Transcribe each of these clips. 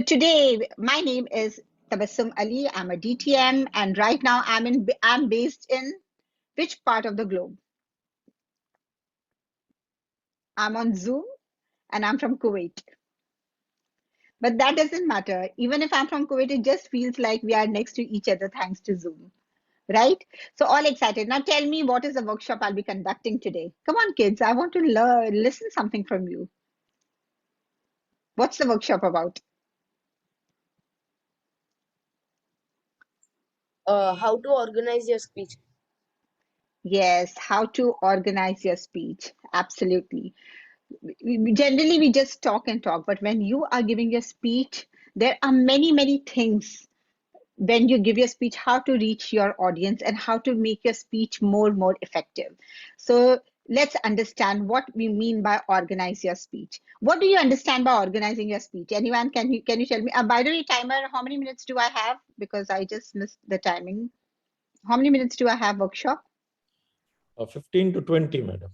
today, my name is Tabassum Ali. I'm a DTM, and right now I'm based in which part of the globe? I'm on Zoom, and I'm from Kuwait. But that doesn't matter. Even if I'm from Kuwait, it just feels like we are next to each other thanks to Zoom, right? So all excited. Now tell me, what is the workshop I'll be conducting today? Come on, kids. I want to listen something from you. What's the workshop about? How to organize your speech. Yes, how to organize your speech. Absolutely. Generally we just talk and talk, but when you are giving your speech, there are many things when you give your speech, how to reach your audience and how to make your speech more effective. So let's understand what we mean by organize your speech. What do you understand by organizing your speech? Anyone, can you tell me? By the way, timer, how many minutes do I have? Because I just missed the timing. How many minutes do I have workshop? 15 to 20, madam.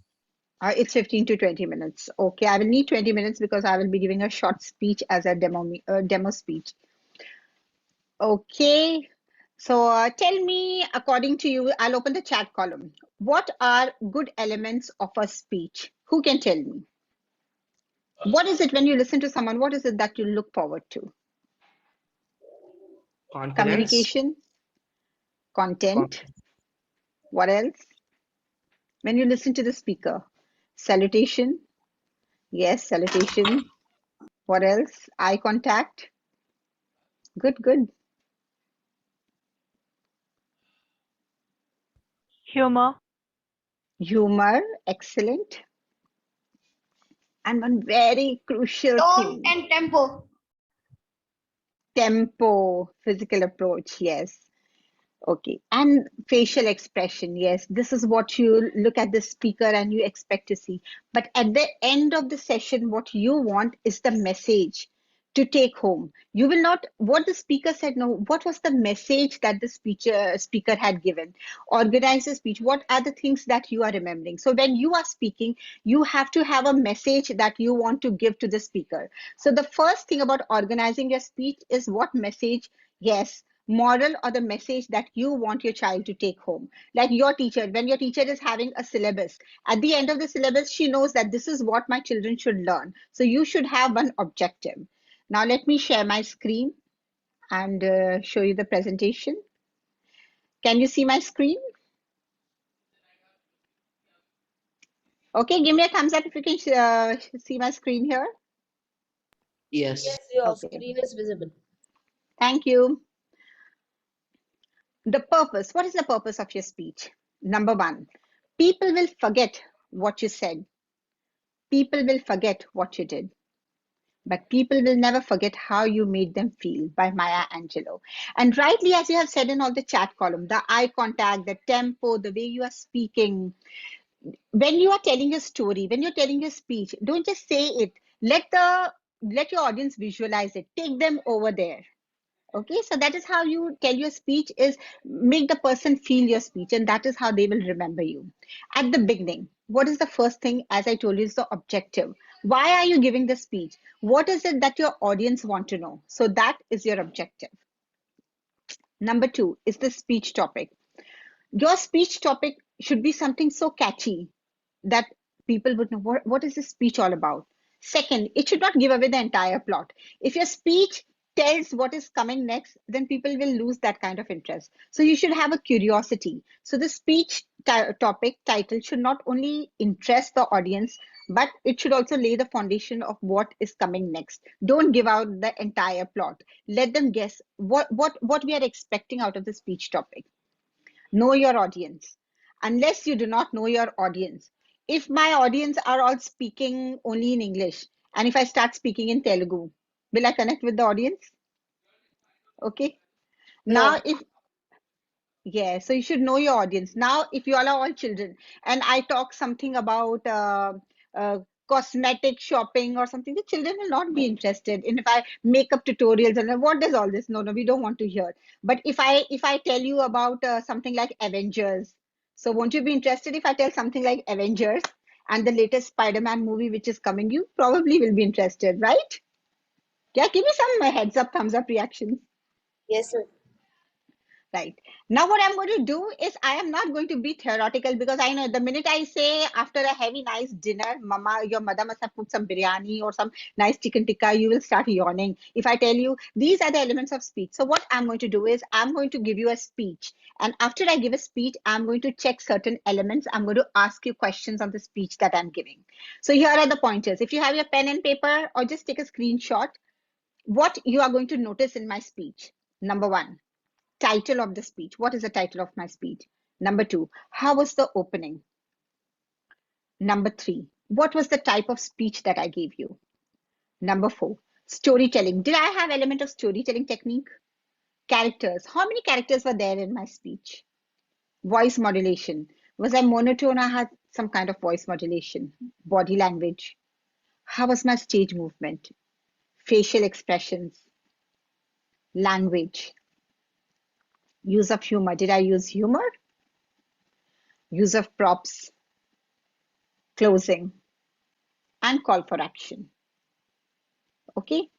It's 15 to 20 minutes. Okay, I will need 20 minutes because I will be giving a short speech as a demo speech. Okay, so tell me, according to you, I'll open the chat column. What are good elements of a speech? Who can tell me? What is it when you listen to someone? What is it that you look forward to? Confidence. Communication, content. What else? When you listen to the speaker, salutation. Yes, salutation. What else? Eye contact. Good. Humor. Humor, excellent. And one very crucial Tone thing. and tempo. Tempo, physical approach, yes. Okay, and facial expression, yes. This is what you look at the speaker and you expect to see. But at the end of the session, what you want is the message to take home. You will not, what the speaker said, no, what was the message that the speaker had given? Organize the speech. What are the things that you are remembering? So when you are speaking, you have to have a message that you want to give to the speaker. So the first thing about organizing your speech is what message, yes, moral or the message that you want your child to take home. Like your teacher, when your teacher is having a syllabus, at the end of the syllabus, she knows that this is what my children should learn. So you should have one objective. Now let me share my screen and show you the presentation. Can you see my screen? Okay, give me a thumbs up if you can see my screen here. Yes. Yes, your Okay. screen is visible. Thank you. The purpose. What is the purpose of your speech? Number one, people will forget what you said. People will forget what you did. But people will never forget how you made them feel, by Maya Angelou. And rightly, as you have said in all the chat column, the eye contact, the tempo, the way you are speaking, when you are telling a story, when you're telling a speech, don't just say it. Let your audience visualize it. Take them over there. Okay, so that is how you tell your speech, is make the person feel your speech, and that is how they will remember you. At the beginning, what is the first thing? As I told you, is the objective. Why are you giving the speech? What is it that your audience want to know? So that is your objective. Number two is the speech topic. Your speech topic should be something so catchy that people would know what is this speech all about. Second, it should not give away the entire plot. If your speech tells what is coming next, then people will lose that kind of interest. So you should have a curiosity. So the speech topic title should not only interest the audience, but it should also lay the foundation of what is coming next. Don't give out the entire plot. Let them guess what we are expecting out of the speech topic. Know your audience. Unless you do not know your audience, if my audience are all speaking only in English, and if I start speaking in Telugu, will I connect with the audience? Okay. Now, No. yeah, so you should know your audience. Now, if you all are all children, and I talk something about uh, cosmetic shopping or something, the children will not be interested. And if I make up tutorials and what does all this? No, we don't want to hear. But if I tell you about something like Avengers, so won't you be interested if I tell something like Avengers and the latest Spider-Man movie which is coming? You probably will be interested, right? Yeah, give me some heads up, thumbs up reactions. Yes, ma'am. Right. Now, what I'm going to do is I am not going to be theoretical because I know the minute I say after a heavy, nice dinner, Mama, your mother must have cooked some biryani or some nice chicken tikka, you will start yawning. If I tell you these are the elements of speech. So, what I'm going to do is I'm going to give you a speech. And after I give a speech, I'm going to check certain elements. I'm going to ask you questions on the speech that I'm giving. So, here are the pointers. If you have your pen and paper or just take a screenshot, what you are going to notice in my speech. Number one, title of the speech. What is the title of my speech? Number two, how was the opening? Number three, what was the type of speech that I gave you? Number four, storytelling. Did I have element of storytelling technique? Characters. How many characters were there in my speech? Voice modulation. Was I monotone or had some kind of voice modulation? Body language. How was my stage movement? Facial expressions. Language. Use of humor. Did I use humor? Use of props. Closing. And call for action. Okay.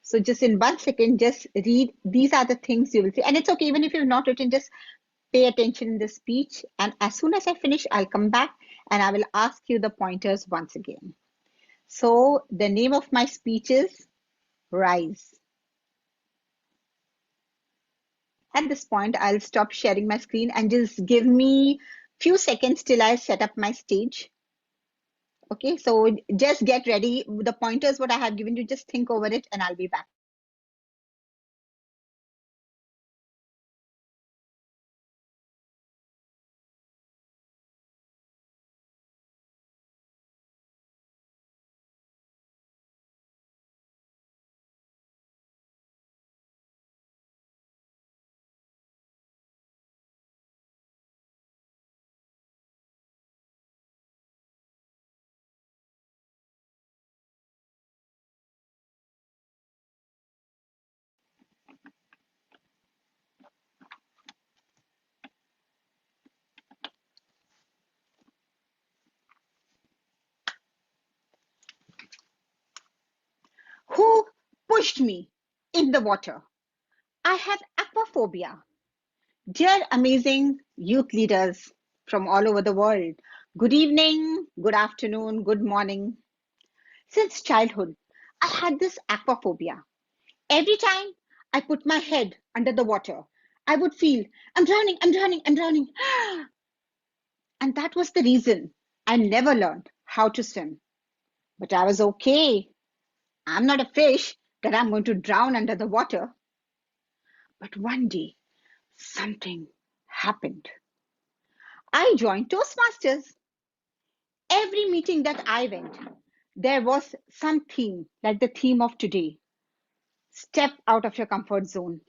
So just in 1 second, just read. These are the things you will see. And it's okay, even if you've not written, just pay attention in the speech. And as soon as I finish, I'll come back and I will ask you the pointers once again. So the name of my speech is Rise. At this point, I'll stop sharing my screen and just give me few seconds till I set up my stage. Okay, so just get ready. The pointers what I have given you, just think over it and I'll be back. Who pushed me in the water? I have aquaphobia. Dear amazing youth leaders from all over the world, good evening, good afternoon, good morning. Since childhood, I had this aquaphobia. Every time I put my head under the water, I would feel, I'm drowning, I'm drowning, I'm drowning. And that was the reason I never learned how to swim. But I was okay. I'm not a fish that I'm going to drown under the water. But one day, something happened. I joined Toastmasters. Every meeting that I went, there was some theme, like the theme of today. Step out of your comfort zone,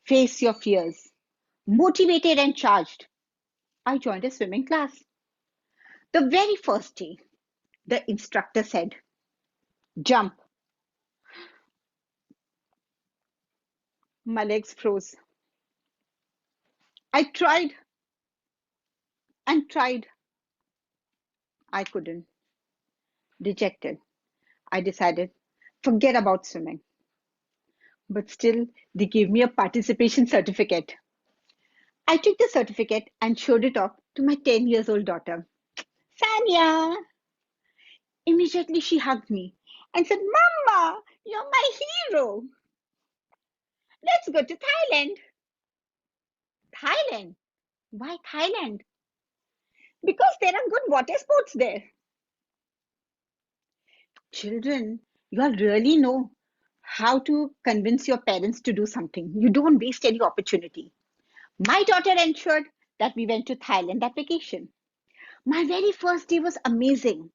face your fears. Motivated and charged, I joined a swimming class. The very first day, the instructor said, jump. My legs froze. I tried and tried. I couldn't. Dejected, I decided, forget about swimming. But still, they gave me a participation certificate. I took the certificate and showed it off to my 10 years old daughter. Sanya! Immediately she hugged me and said, Mama, you're my hero. Let's go to Thailand. Thailand? Why Thailand? Because there are good water sports there. Children, you all really know how to convince your parents to do something. You don't waste any opportunity. My daughter ensured that we went to Thailand that vacation. My very first day was amazing.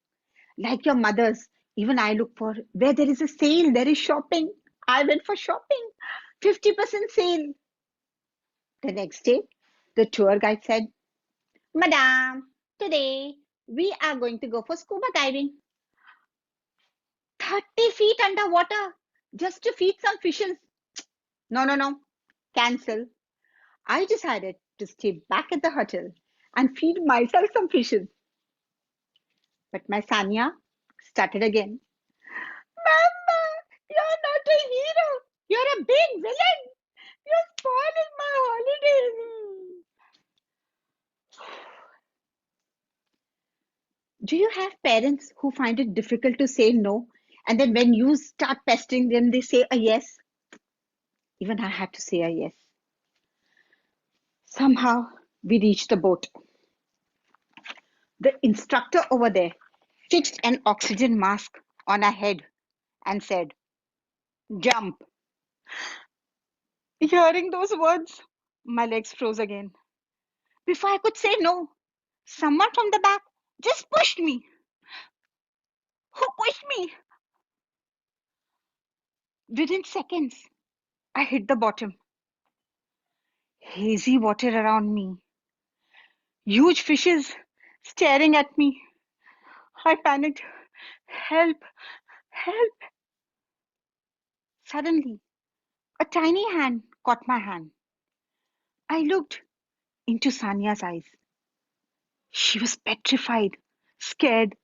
Like your mothers, even I look for where there is a sale, there is shopping. I went for shopping. 50% sale. The next day, the tour guide said, Madam, today we are going to go for scuba diving. 30 feet underwater just to feed some fishes. No, no, no. Cancel. I decided to stay back at the hotel and feed myself some fishes. But my Sanya started again. Mama, you're not not a hero. You're a big villain. You're spoiling my holidays. Do you have parents who find it difficult to say no? And then when you start pestering them, they say a yes? Even I had to say a yes. Somehow we reached the boat. The instructor over there fixed an oxygen mask on our head and said, "Jump." Hearing those words, my legs froze again. Before I could say no, someone from the back just pushed me. Who pushed me? Within seconds, I hit the bottom. Hazy water around me. Huge fishes staring at me. I panicked. Help! Help! Suddenly, a tiny hand caught my hand. I looked into Sania's eyes. She was petrified, scared.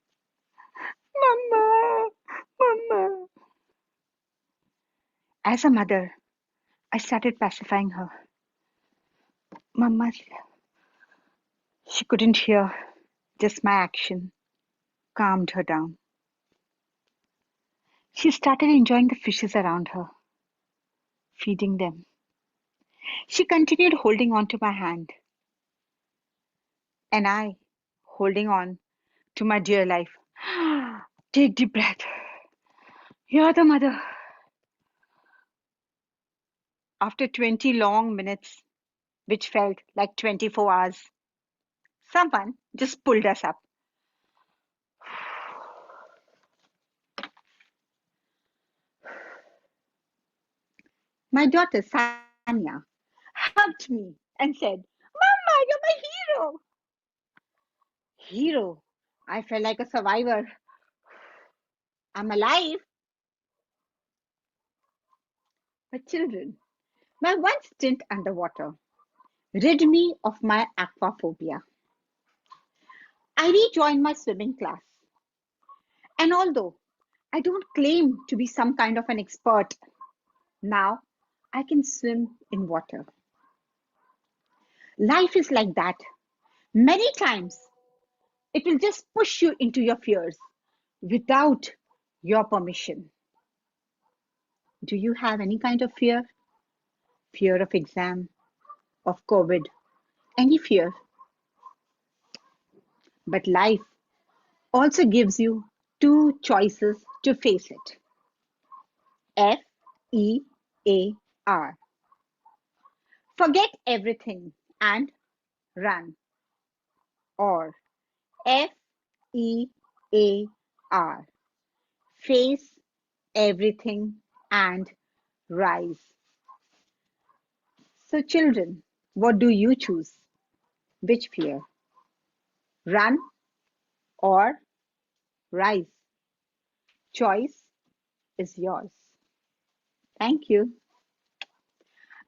Mama! Mama! As a mother, I started pacifying her. Mama, she couldn't hear. Just my action calmed her down. She started enjoying the fishes around her, feeding them. She continued holding on to my hand, and I holding on to my dear life. Take deep breath. You're the mother. After 20 long minutes, which felt like 24 hours, someone just pulled us up. My daughter, Sanya, hugged me and said, "Mama, you're my hero." Hero. I felt like a survivor. I'm alive. But children, my one stint underwater rid me of my aquaphobia. I rejoined my swimming class. And although I don't claim to be some kind of an expert, now I can swim in water. Life is like that. Many times it will just push you into your fears without your permission. Do you have any kind of fear? Fear of exam, of COVID, any fear? But life also gives you two choices to face it. FEAR. Forget everything and run. Or FEAR. Face everything and rise. So, children, what do you choose? Which fear? Run or rise? Choice is yours. Thank you.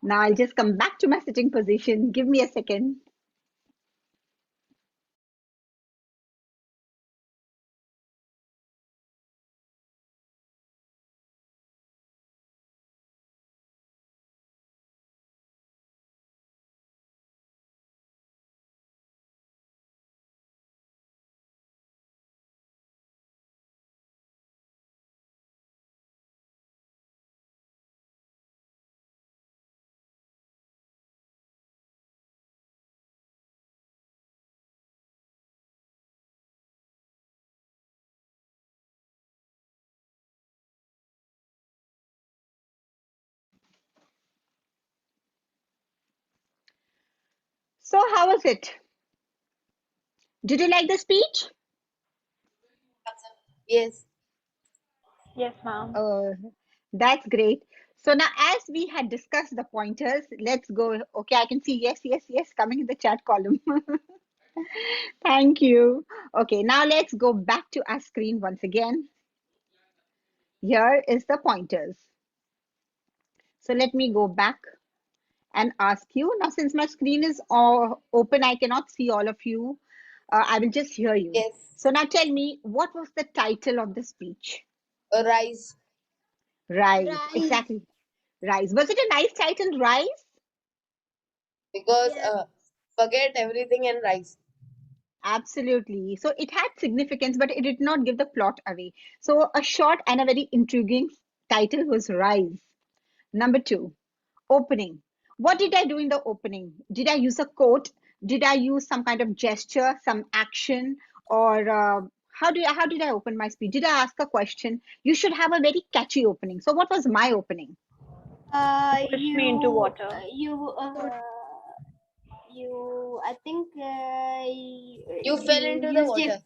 Now I'll just come back to my sitting position. Give me a second. So, how was it? Did you like the speech? Yes. Yes, ma'am. Oh, that's great. So now, as we had discussed the pointers, let's go. Okay, I can see yes, yes, yes coming in the chat column. Thank you. Okay, now let's go back to our screen once again. Here is the pointers. So let me go back and ask you. Now, since my screen is all open, I cannot see all of you. I will just hear you. Yes. So now tell me, what was the title of the speech? Rise. Rise. Exactly. Rise. Was it a nice title, Rise? Because forget everything and rise. Absolutely. So it had significance, but it did not give the plot away. So a short and a very intriguing title was Rise. Number 2, opening. What did I do in the opening? Did I use a quote? Did I use some kind of gesture, some action, or how did I open my speech? Did I ask a question? You should have a very catchy opening. So what was my opening? Push me into water. I think You fell into the water.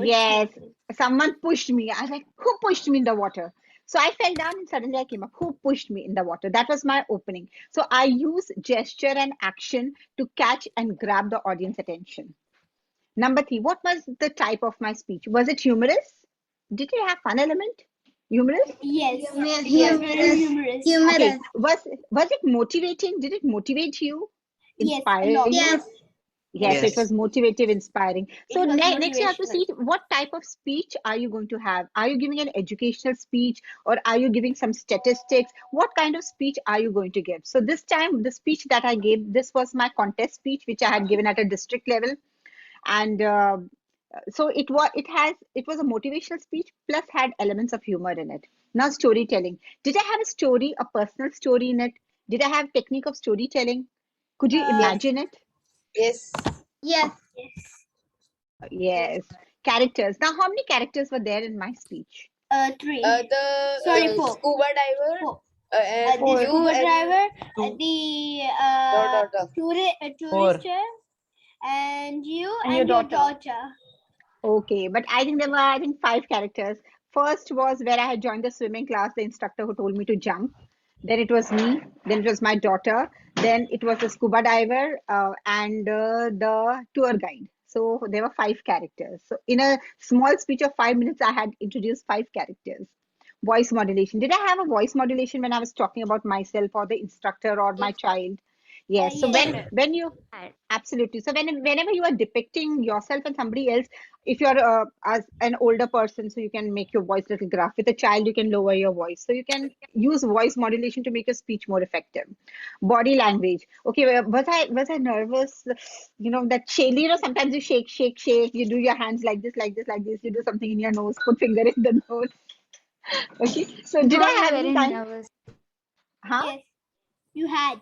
Yes, someone pushed me. I was like, who pushed me in the water? So I fell down and suddenly I came up. Who pushed me in the water? That was my opening. So I use gesture and action to catch and grab the audience attention. Number 3, what was the type of my speech? Was it humorous? Did it have fun element? Humorous? Yes. Humorous. Okay. Was it motivating? Did it motivate you? Inspire you? Yes, so it was Yes. motivative, inspiring. So It was next you have to see what type of speech are you going to have? Are you giving an educational speech or are you giving some statistics? What kind of speech are you going to give? So this time, the speech that I gave, this was my contest speech, which I had given at a district level. And so it was a motivational speech plus had elements of humor in it. Now storytelling. Did I have a story, a personal story in it? Did I have technique of storytelling? Could you imagine it? Yes. Yes. Characters. Now, how many characters were there in my speech? 3. The Sorry, 4. scuba diver 4. and The you scuba and driver, your the daughter. tourister, and you And and your your daughter. daughter. Okay, but I think there were, I think, 5 characters. First was where I had joined the swimming class, the instructor who told me to jump. Then it was me. Then it was my daughter. Then it was the scuba diver and the tour guide. So there were 5 characters. So in a small speech of 5 minutes, I had introduced 5 characters. Voice modulation. Did I have a voice modulation when I was talking about myself or the instructor or my child? Yes. So Yes. when you absolutely. So whenever you are depicting yourself and somebody else, if you're as an older person, so you can make your voice little gruff. With a child, you can lower your voice. So you can use voice modulation to make your speech more effective. Body language. Okay, was I nervous? You know that shake. You know sometimes you shake, shake, shake. You do your hands like this, like this, like this. You do something in your nose. Put finger in the nose. Okay. So did I have any kind? Huh? Yes. You had.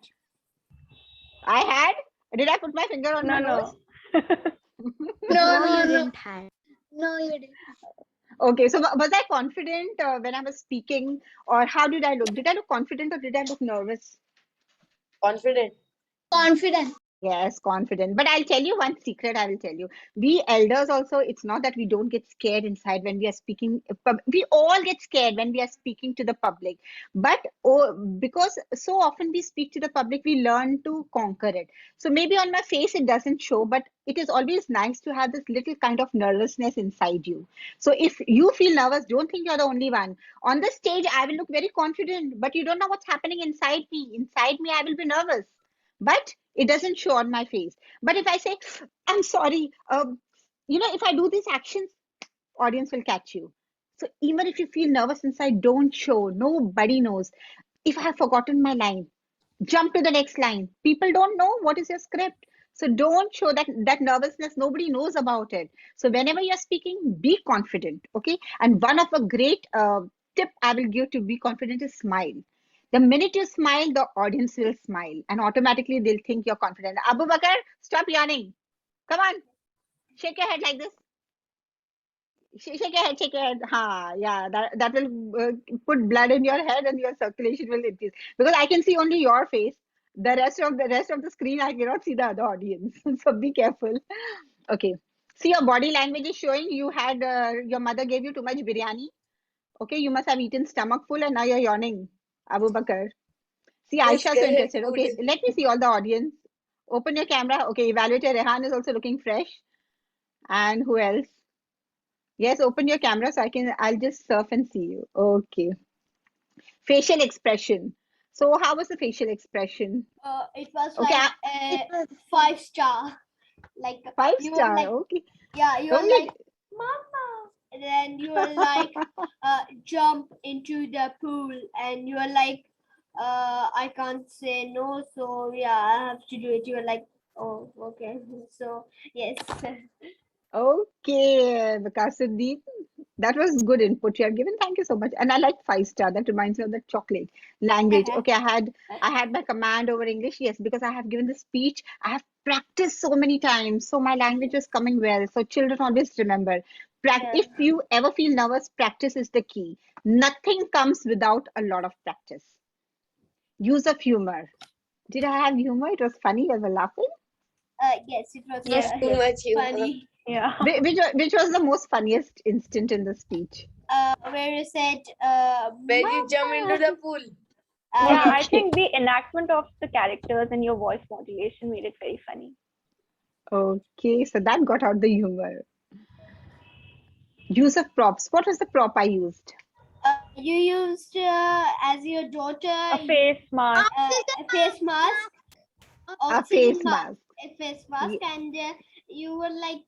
I had. Did I put my finger on my nose? No. Okay, so was I confident when I was speaking, or how did I look? Did I look confident or did I look nervous? Confident. Yes, confident. But I'll tell you one secret, I will tell you. We elders also, it's not that we don't get scared inside when we are speaking. We all get scared when we are speaking to the public. But because so often we speak to the public, we learn to conquer it. So maybe on my face it doesn't show, but it is always nice to have this little kind of nervousness inside you. So if you feel nervous, don't think you're the only one. On the stage, I will look very confident, but you don't know what's happening inside me. Inside me, I will be nervous. But it doesn't show on my face. But if I say, I'm sorry, if I do these actions, audience will catch you. So even if you feel nervous inside, don't show. Nobody knows. If I have forgotten my line, jump to the next line. People don't know what is your script. So don't show that nervousness. Nobody knows about it. So whenever you're speaking, be confident. Okay. And one of a great tip I will give to be confident is smile. The minute you smile, the audience will smile and automatically they'll think you're confident. Abu Bakar, stop yawning. Come on, shake your head like this. Shake your head, shake your head. Ha, yeah, that will put blood in your head and your circulation will increase. Because I can see only your face. The rest of the screen, I cannot see the other audience. So be careful. Okay. See, your body language is showing you had your mother gave you too much biryani. Okay, you must have eaten stomach full and now you're yawning. Abu Bakar. See, Yes, Aisha so correct. interested. Food Okay, is let me see all the audience. Open your camera. Okay, evaluator Rehan is also looking fresh. And who else? Yes, open your camera so I'll just surf and see you. Okay. Facial expression. So how was the facial expression? It was Okay, like a 5-star. Like you were 5 star. like, Okay. yeah, you were Okay. like, Mama. then you are like jump into the pool, and you are like I can't say no, so yeah, I have to do it. You are like, oh, okay. So yes. Okay, Vikasuddin, that was good input you have given. Thank you so much. And I like 5 star. That reminds me of the chocolate language. Okay, I had my command over English. Yes, because I have given the speech. I have practiced so many times, so my language is coming well. So children always remember. If you ever feel nervous, practice is the key. Nothing comes without a lot of practice. Use of humor. Did I have humor? It was funny. You were laughing. Yes, it was Yes, Too much humor. funny. Yeah. Which was the most funniest instant in the speech? Where you said When you jump into the pool. Yeah, I yes. think the enactment of the characters and your voice modulation made it very funny. Okay, so that got out the humor. Use of props. What was the prop I used? You used as your daughter A face mask. a face mask, A oxygen face mask, mask. a face mask, Ye- and you were like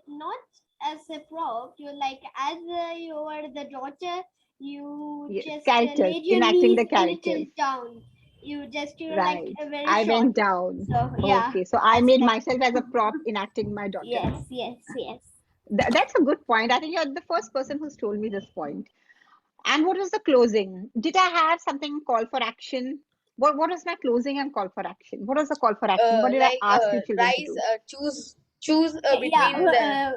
not as a prop. You were like as you were the daughter. You Yes, just characters, laid your enacting knees the a little characters. down. You were like Right. very I short. went down. So yeah, Okay, so I as made that. myself as a prop enacting my daughter. Yes, yes, yes. That's a good point. I think you're the first person who's told me this point. And what was the closing? Did I have something call for action? What was my closing and call for action? What was the call for action? What did I Like ask you children to rise, do? choose Yeah, between the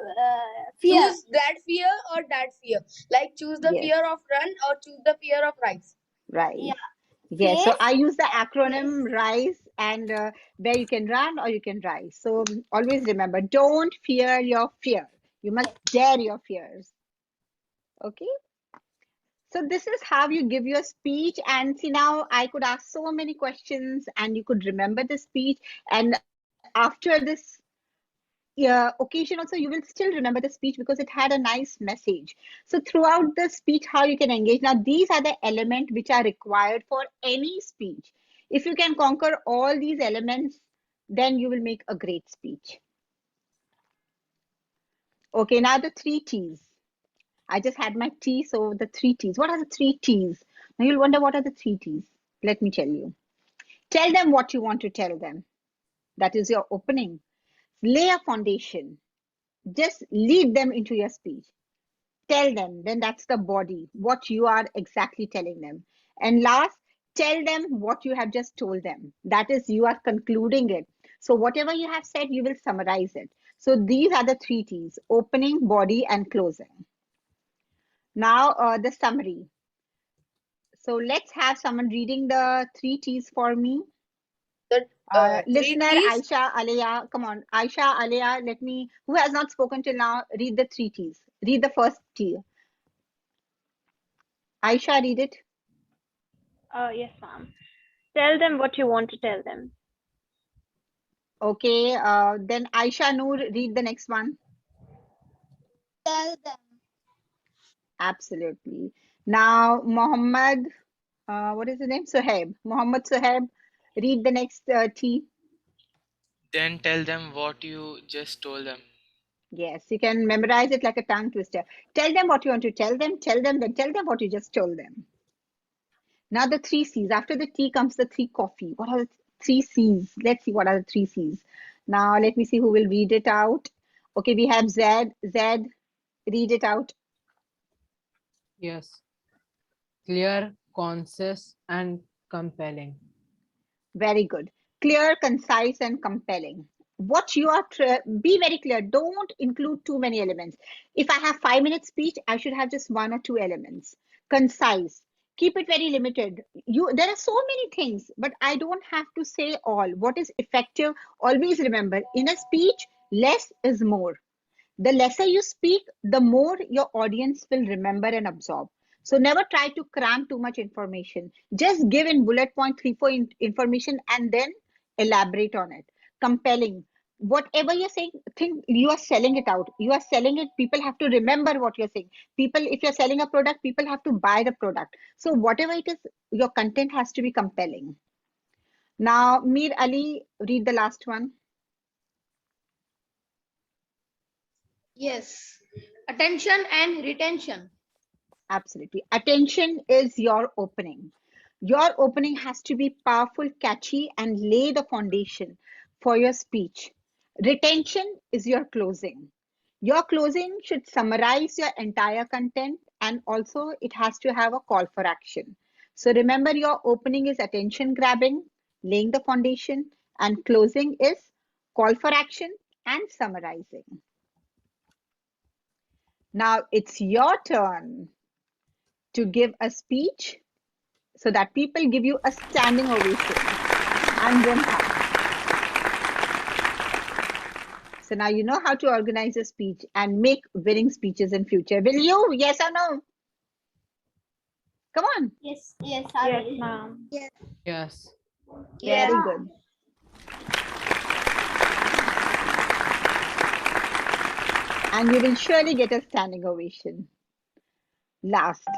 fear. choose that fear or that fear. Like choose the Yes, fear of run or choose the fear of rise. right. Yeah, Yes, so face. I use the Yes. acronym RISE and where you can run or you can rise. So always remember, don't fear your fear. You must dare your fears. Okay. So this is how you give your speech. And see, now I could ask so many questions and you could remember the speech. And after this occasion also, you will still remember the speech because it had a nice message. So throughout the speech, how you can engage. Now, these are the elements which are required for any speech. If you can conquer all these elements, then you will make a great speech. Okay, now the 3 T's. I just had my tea, so the 3 T's. What are the 3 T's? Now you'll wonder what are the 3 T's. Let me tell you. Tell them what you want to tell them. That is your opening. Lay a foundation. Just lead them into your speech. Tell them, then that's the body, what you are exactly telling them. And last, tell them what you have just told them. That is, you are concluding it. So, whatever you have said, you will summarize it. So, these are the 3 T's: opening, body, and closing. Now, the summary. So, let's have someone reading the 3 T's for me. The three Listener T's. Aisha Alaya, come on, Aisha Alaya, who has not spoken till now, read the 3 T's. Read the first T. Aisha, read it. Yes, ma'am. Tell them what you want to tell them. Okay, then Aisha Noor, read the next one. Tell them. Absolutely. Now, Mohammed, what is his name? Suhaib. Mohammed Suhaib, read the next T. Then tell them what you just told them. Yes, you can memorize it like a tongue twister. Tell them what you want to tell them, then tell them what you just told them. Now, the 3 C's. After the T comes the 3 coffee. What are the 3 C's? Let's see what are the 3 C's. Now, let me see who will read it out. Okay, we have Zed. Zed, read it out. Yes. Clear, concise, and compelling. Very good. Clear, concise, and compelling. What you are, be very clear. Don't include too many elements. If I have 5 minutes speech, I should have just 1 or 2 elements. Concise. Keep it very limited. There are so many things, but I don't have to say all. What is effective? Always remember, in a speech, less is more. The lesser you speak, the more your audience will remember and absorb. So never try to cram too much information. Just give in bullet point 3, 4 information and then elaborate on it. Compelling. Whatever you're saying, think you are selling it out. You are selling it. People have to remember what you're saying. People, if you're selling a product, people have to buy the product. So whatever it is, your content has to be compelling. Now, Mir Ali, read the last one. Yes. Attention and retention. Absolutely. Attention is your opening. Your opening has to be powerful, catchy, and lay the foundation for your speech. Retention is your closing. Your closing should summarize your entire content, and also it has to have a call for action. So remember, your opening is attention grabbing, laying the foundation, and closing is call for action and summarizing. Now it's your turn to give a speech so that people give you a standing ovation and then clap. So now you know how to organize a speech and make winning speeches in future. Will you? Yes or no? Come on. Yes, I Yes, will. ma'am. Yes. Very good. And you will surely get a standing ovation. Last,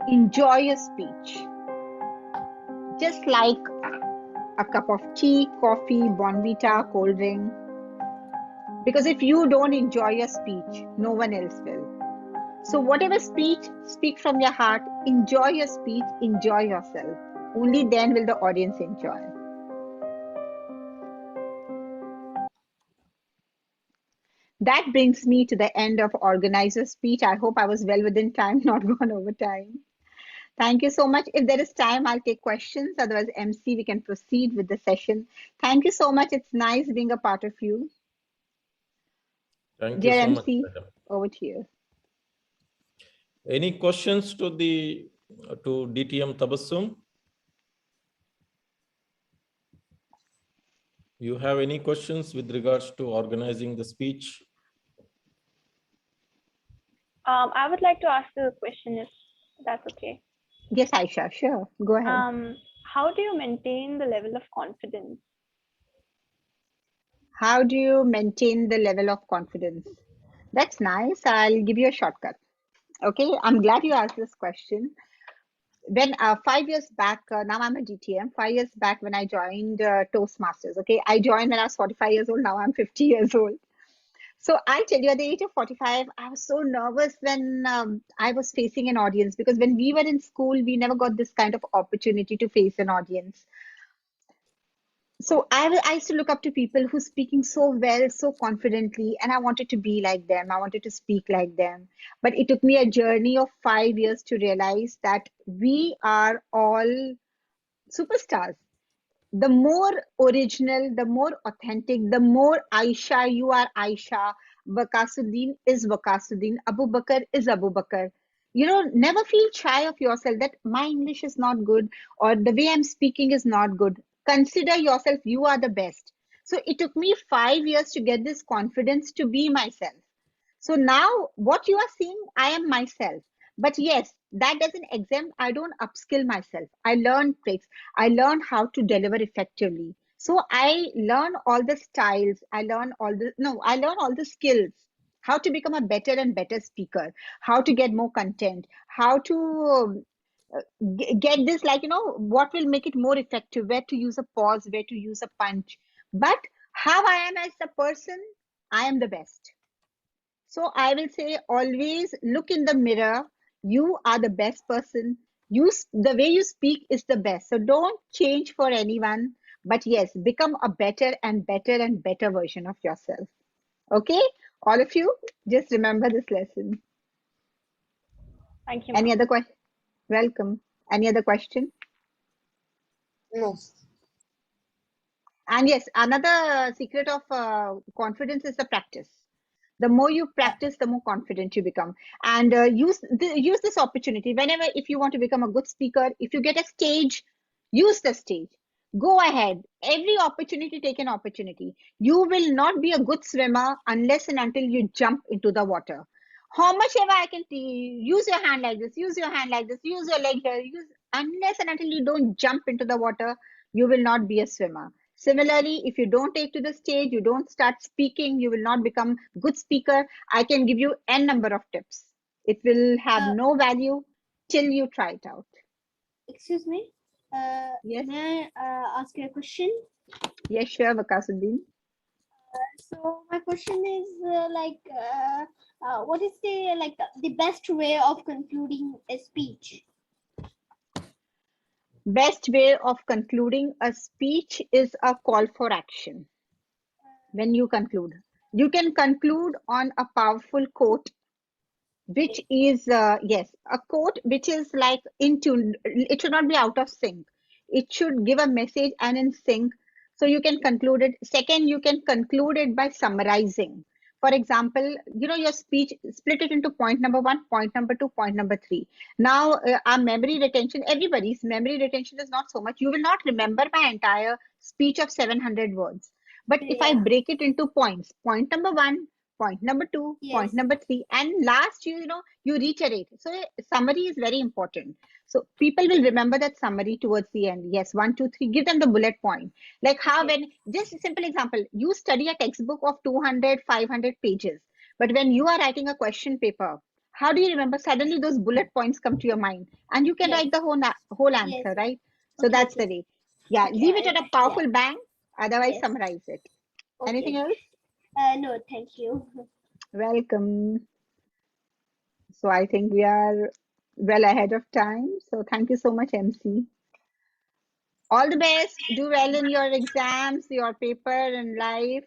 enjoy your speech. Just like a cup of tea, coffee, Bonvita, cold drink. Because if you don't enjoy your speech, no one else will. So whatever speech, speak from your heart, enjoy your speech, enjoy yourself. Only then will the audience enjoy. That brings me to the end of organizer speech. I hope I was well within time, not gone over time. Thank you so much. If there is time, I'll take questions. Otherwise, MC, we can proceed with the session. Thank you so much. It's nice being a part of you. Thank you Dear so much, MC, madam. over to you. Any questions to DTM Tabassum? You have any questions with regards to organizing the speech? I would like to ask you a question if that's okay. Yes, Aisha, sure. Go ahead. How do you maintain the level of confidence? How do you maintain the level of confidence? That's nice. I'll give you a shortcut. Okay, I'm glad you asked this question. When 5 years back, now I'm a DTM, 5 years back when I joined Toastmasters, okay, I joined when I was 45 years old, now I'm 50 years old. So I tell you, at the age of 45, I was so nervous when I was facing an audience, because when we were in school, we never got this kind of opportunity to face an audience. So I used to look up to people who speaking so well, so confidently, and I wanted to be like them. I wanted to speak like them. But it took me a journey of 5 years to realize that we are all superstars. The more original, the more authentic, the more Aisha you are Aisha, Wakasuddin is Wakasuddin, Abu Bakr is Abu Bakr. You know, never feel shy of yourself that my English is not good or the way I'm speaking is not good. Consider yourself, you are the best. So it took me 5 years to get this confidence to be myself. So now what you are seeing, I am myself. But yes, that doesn't exempt, I don't upskill myself. I learn tricks. I learn how to deliver effectively. So I learn all the styles. I learn all the skills. How to become a better and better speaker, how to get more content, how to get this, like, what will make it more effective, where to use a pause, where to use a punch. But how I am as a person, I am the best. So I will say, always look in the mirror. You are the best person. The way you speak is the best. So don't change for anyone. But yes, become a better and better and better version of yourself. Okay? All of you, just remember this lesson. Thank you, Any ma'am. other question? Welcome. Any other question? No. And yes, another secret of confidence is the practice. The more you practice, the more confident you become. And use this opportunity whenever, if you want to become a good speaker, if you get a stage, use the stage. Go ahead. Every opportunity, take an opportunity. You will not be a good swimmer unless and until you jump into the water. How much ever I can use your hand like this, use your hand like this, use your leg here, unless and until you don't jump into the water, you will not be a swimmer. Similarly, if you don't take to the stage, you don't start speaking, you will not become good speaker. I can give you n number of tips. It will have no value till you try it out. Excuse me. Yes. May I ask you a question? Yes, sure, Vakasuddin. So my question is what is the best way of concluding a speech? Best way of concluding a speech is a call for action. When you conclude, you can conclude on a powerful quote, which is yes, a quote which is like in tune. It should not be out of sync. It should give a message and in sync, so you can conclude it. Second, you can conclude it by summarizing. For example, your speech, split it into point number one, point number two, point number three. Now our memory retention, everybody's memory retention is not so much. You will not remember my entire speech of 700 words, but if I Yeah. break it into points, point number one, point number two, point Yes. number three, and last, you reiterate. So summary is very important. So people will remember that summary towards the end. Yes, one, two, three, give them the bullet point. Like how, Okay. when, just a simple example, you study a textbook of 200, 500 pages, but when you are writing a question paper, how do you remember? Suddenly those bullet points come to your mind and you can Yes. write the whole Yes. answer, right? So Okay. that's Okay. the way. Yeah, Okay. leave it at a Yeah. powerful bang, otherwise Yes. summarize it. Anything Okay. else? No, thank you. Welcome. So I think we are well ahead of time. So thank you so much, MC. All the best. Do well in your exams, your paper, and life.